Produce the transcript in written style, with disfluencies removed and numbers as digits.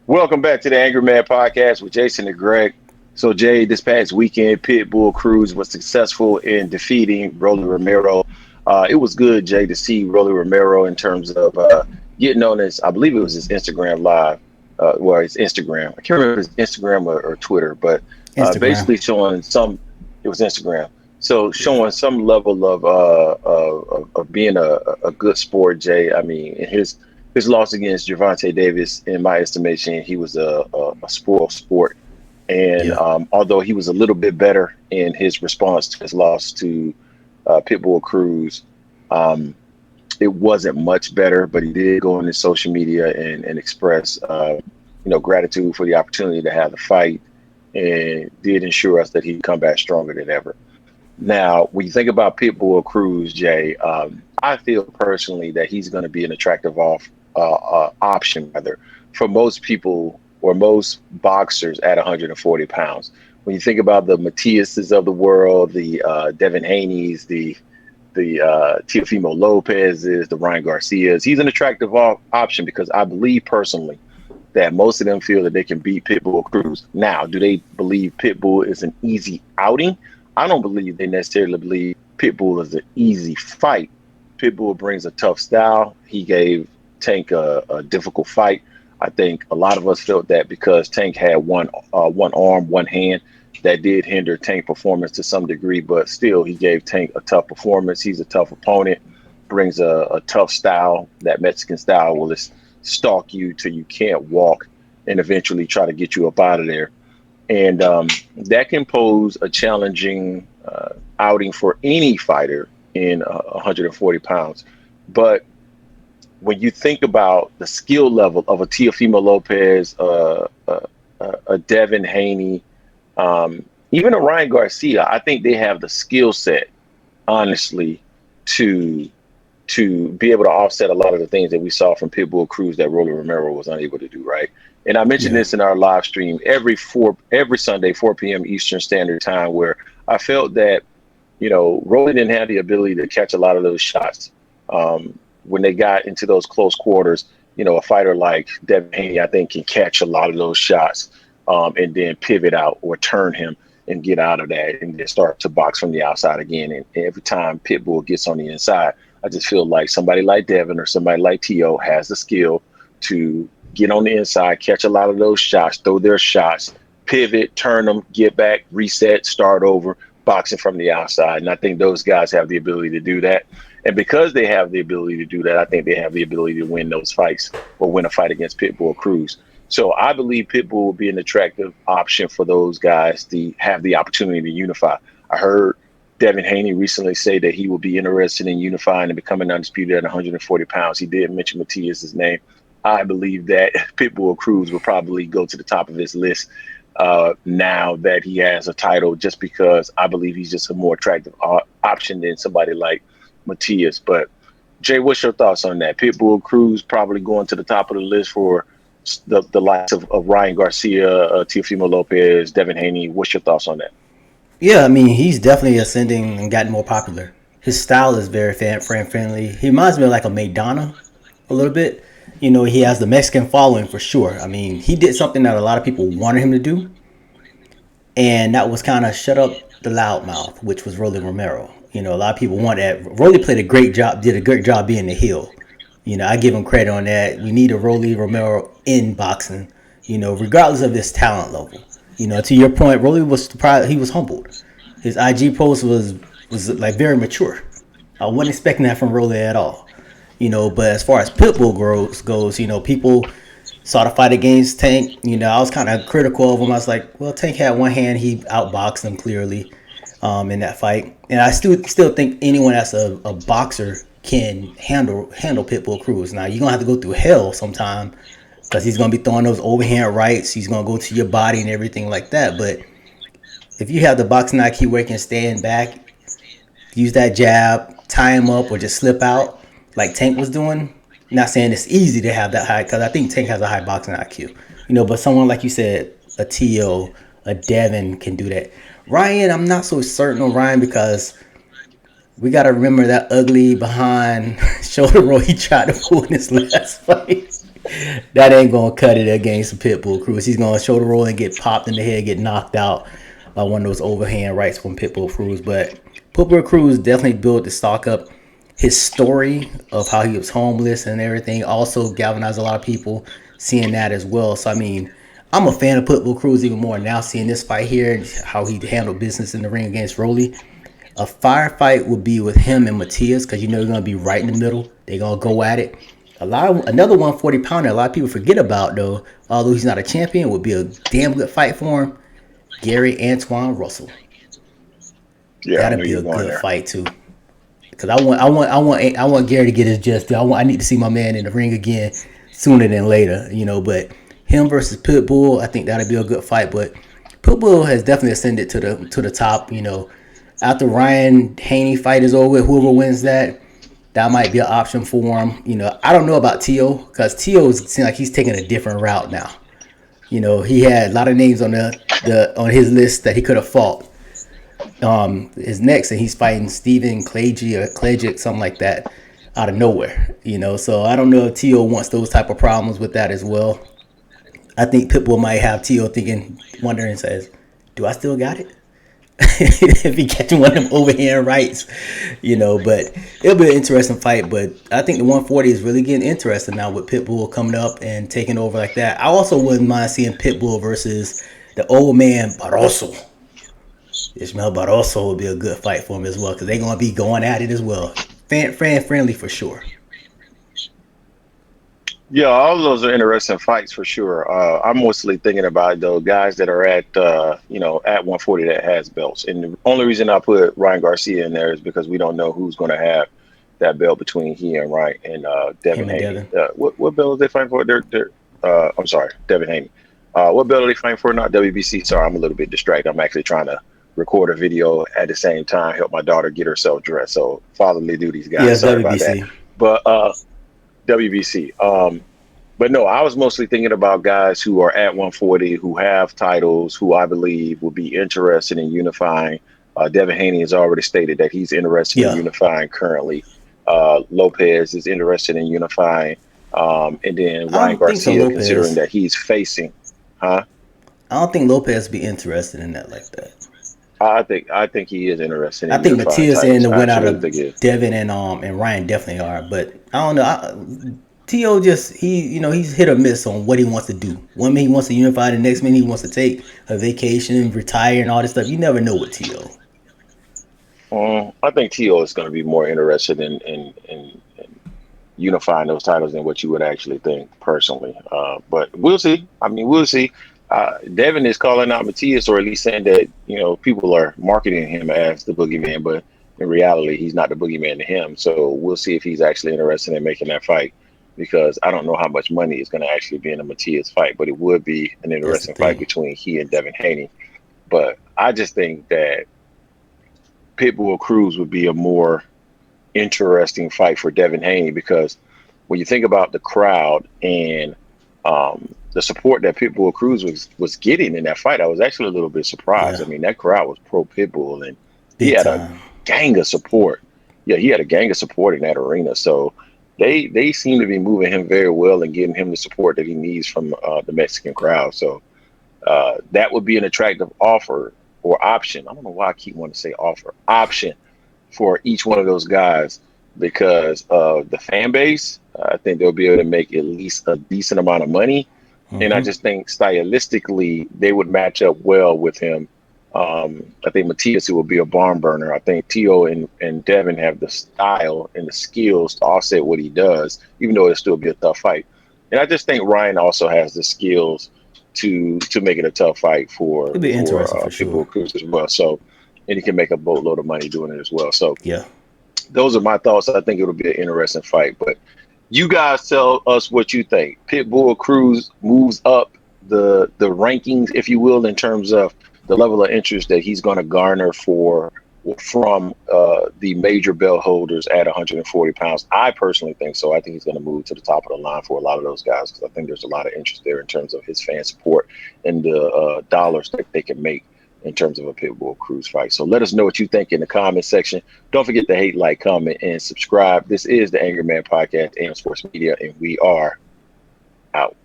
Welcome back to the Angry Man Podcast with Jason and Greg. So, Jay, this past weekend, Pitbull Cruz was successful in defeating Rolly Romero. It was good, Jay, to see Rolly Romero in terms of getting on his, I believe it was his Instagram live, his Instagram. I can't remember if it was Instagram or Twitter, but Instagram. basically showing it was Instagram. So Yeah. showing some level of being a good sport, Jay. I mean, his loss against Gervonta Davis, in my estimation, he was a spoiled sport. And Yeah. although he was a little bit better in his response to his loss to Pitbull Cruz, um, it wasn't much better. But he did go on his social media and express, gratitude for the opportunity to have the fight, and did ensure us that he'd come back stronger than ever. Now, when you think about Pitbull Cruz, Jay, I feel personally that he's going to be an attractive option, rather, for most people or most boxers at 140 pounds. When you think about the Matiases of the world, the Devin Haneys, the Teofimo Lopezes, the Ryan Garcias, he's an attractive option because I believe personally that most of them feel that they can beat Pitbull Cruz. Now, do they believe Pitbull is an easy outing? I don't believe they necessarily believe Pitbull is an easy fight. Pitbull brings a tough style. He gave Tank a difficult fight. I think a lot of us felt that because Tank had one arm, one hand, that did hinder Tank performance to some degree, but still he gave Tank a tough performance. He's a tough opponent, brings a tough style. That Mexican style will just stalk you till you can't walk and eventually try to get you up out of there. And that can pose a challenging outing for any fighter in 140 pounds. But when you think about the skill level of a Teofimo Lopez, a Devin Haney, even a Ryan Garcia, I think they have the skill set, honestly, to be able to offset a lot of the things that we saw from Pitbull Cruz that Rolly Romero was unable to do, right? And I mentioned Yeah. this in our live stream every Sunday, 4 p.m. Eastern Standard Time, where I felt that, Rolly didn't have the ability to catch a lot of those shots. When they got into those close quarters, a fighter like Devin Haney, I think, can catch a lot of those shots, and then pivot out or turn him and get out of that and then start to box from the outside again. And every time Pitbull gets on the inside, I just feel like somebody like Devin or somebody like Tio has the skill to get on the inside, catch a lot of those shots, throw their shots, pivot, turn them, get back, reset, start over, boxing from the outside. And I think those guys have the ability to do that. And because they have the ability to do that, I think they have the ability to win those fights or win a fight against Pitbull Cruz. So I believe Pitbull will be an attractive option for those guys to have the opportunity to unify. I heard Devin Haney recently say that he will be interested in unifying and becoming undisputed at 140 pounds. He did mention Matias's name. I believe that Pitbull Cruz will probably go to the top of his list now that he has a title, just because I believe he's just a more attractive option than somebody like Matias. But Jay, what's your thoughts on that? Pitbull Cruz probably going to the top of the list for the likes of Ryan Garcia, Teofimo Lopez, Devin Haney. What's your thoughts on that? Yeah, I mean, he's definitely ascending and gotten more popular. His style is very fan friendly. He reminds me of like a Maidana a little bit. He has the Mexican following for sure. I mean, he did something that a lot of people wanted him to do, and that was kind of shut up the loudmouth, which was Rolly Romero. A lot of people want that. Rolly played a great job, did a great job being the heel. I give him credit on that. We need a Rolly Romero in boxing, regardless of his talent level. To your point, Rolly was surprised. He was humbled. His IG post was like very mature. I wasn't expecting that from Rolly at all. But as far as Pitbull goes, people saw the fight against Tank. I was kind of critical of him. I was like, well, Tank had one hand. He outboxed him clearly in that fight. And I still think anyone that's a boxer can handle Pitbull Cruz. Now, you're going to have to go through hell sometime because he's going to be throwing those overhand rights. He's going to go to your body and everything like that. But if you have the boxing IQ where you can stand back, use that jab, tie him up, or just slip out like Tank was doing. Not saying it's easy to have that high, because I think Tank has a high boxing IQ. But someone like you said, a Tio, a Devin can do that. Ryan, I'm not so certain on Ryan because we got to remember that ugly behind shoulder roll he tried to pull in his last fight. That ain't gonna cut it against Pitbull Cruz. He's gonna shoulder roll and get popped in the head, get knocked out by one of those overhand rights from Pitbull Cruz. But Pitbull Cruz definitely built the stock up. His story of how he was homeless and everything also galvanized a lot of people seeing that as well. So I mean, I'm a fan of Pitbull Cruz even more now seeing this fight here and how he handled business in the ring against Rolly. A firefight would be with him and Matias because you know they're gonna be right in the middle. They're gonna go at it. Another 140 pounder. A lot of people forget about though. Although he's not a champion, would be a damn good fight for him. Gary Antoine Russell. Yeah, I That'd knew be you a were going good there. fight too. Cause I want Gary to get his just due. I need to see my man in the ring again sooner than later. You know, but him versus Pitbull, I think that'd be a good fight. But Pitbull has definitely ascended to the top. You know, after Ryan Haney fight is over, whoever wins that, that might be an option for him. You know, I don't know about Tio because Tio seems like he's taking a different route now. You know, he had a lot of names on the on his list that he could have fought. Is next, and he's fighting Steven Klajic, something like that, out of nowhere. You know, so I don't know if Tio wants those type of problems with that as well. I think Pitbull might have Tio thinking, wondering, says, "Do I still got it?" If he catching one of them overhand rights, you know. But it'll be an interesting fight. But I think the 140 is really getting interesting now with Pitbull coming up and taking over like that. I also wouldn't mind seeing Pitbull versus the old man Barroso. Ishmael Barroso would be a good fight for him as well because they're gonna be going at it as well. Fan friendly for sure. Yeah, all of those are interesting fights for sure. I'm mostly thinking about though guys that are at at 140 that has belts. And the only reason I put Ryan Garcia in there is because we don't know who's going to have that belt between he and Ryan and Devin Him and Haney. Devin. What belt are they fighting for? I'm sorry, Devin Haney. What belt are they fighting for? Not WBC. Sorry, I'm a little bit distracted. I'm actually trying to record a video at the same time, help my daughter get herself dressed. So fatherly duties, guys. Yes, Sorry about that. WBC. But WBC. But no, I was mostly thinking about guys who are at 140, who have titles, who I believe would be interested in unifying. Devin Haney has already stated that he's interested in Yeah, unifying currently. Lopez is interested in unifying. And then I Ryan don't think so. Garcia, considering Lopez. that he's facing, huh? I don't think Lopez be interested in that like that. I think he is interested I in think unifying Matias and titles. the I win out absolutely of think he is. Devin and Ryan definitely are, but I don't know. Tio just he's hit or miss on what he wants to do. One minute he wants to unify, the next minute he wants to take a vacation, retire, and all this stuff. You never know with Tio. I think T.O. is going to be more interested in unifying those titles than what you would actually think personally. But we'll see. I mean, we'll see. Devin is calling out Matias, or at least saying that people are marketing him as the boogeyman, but in reality, he's not the boogeyman to him. So we'll see if he's actually interested in making that fight, because I don't know how much money is going to actually be in a Matias fight, but it would be an That's the interesting fight thing. between he and Devin Haney. But I just think that Pitbull Cruz would be a more interesting fight for Devin Haney, because when you think about the crowd and the support that Pitbull Cruz was getting in that fight, I was actually a little bit surprised. I Yeah, mean, that crowd was pro Pitbull, and he big had a time. gang of support. Yeah, he had a gang of support in that arena. So they seem to be moving him very well and getting him the support that he needs from the Mexican crowd. So that would be an attractive offer or option. I don't know why I keep wanting to say offer, option for each one of those guys, because of the fan base. I think they'll be able to make at least a decent amount of money. And I Hmm. just think stylistically, they would match up well with him. I think Matias will be a barn burner. I think Tio and Devin have the style and the skills to offset what he does, even though it'll still be a tough fight. And I just think Ryan also has the skills to make it a tough fight for It'd be for interesting for sure. Pitbull Cruz as well. So, and he can make a boatload of money doing it as well. So Yeah. those are my thoughts. I think it'll be an interesting fight. But you guys tell us what you think. Pitbull Cruz moves up the rankings, if you will, in terms of the level of interest that he's going to garner from the major belt holders at 140 pounds. I personally think so. I think he's going to move to the top of the line for a lot of those guys, because I think there's a lot of interest there in terms of his fan support and the dollars that they can make in terms of a Pitbull Cruz fight. So let us know what you think in the comment section. Don't forget to hate, like, comment, and subscribe. This is the Angry Man Podcast, AM Sports Media, and we are Out.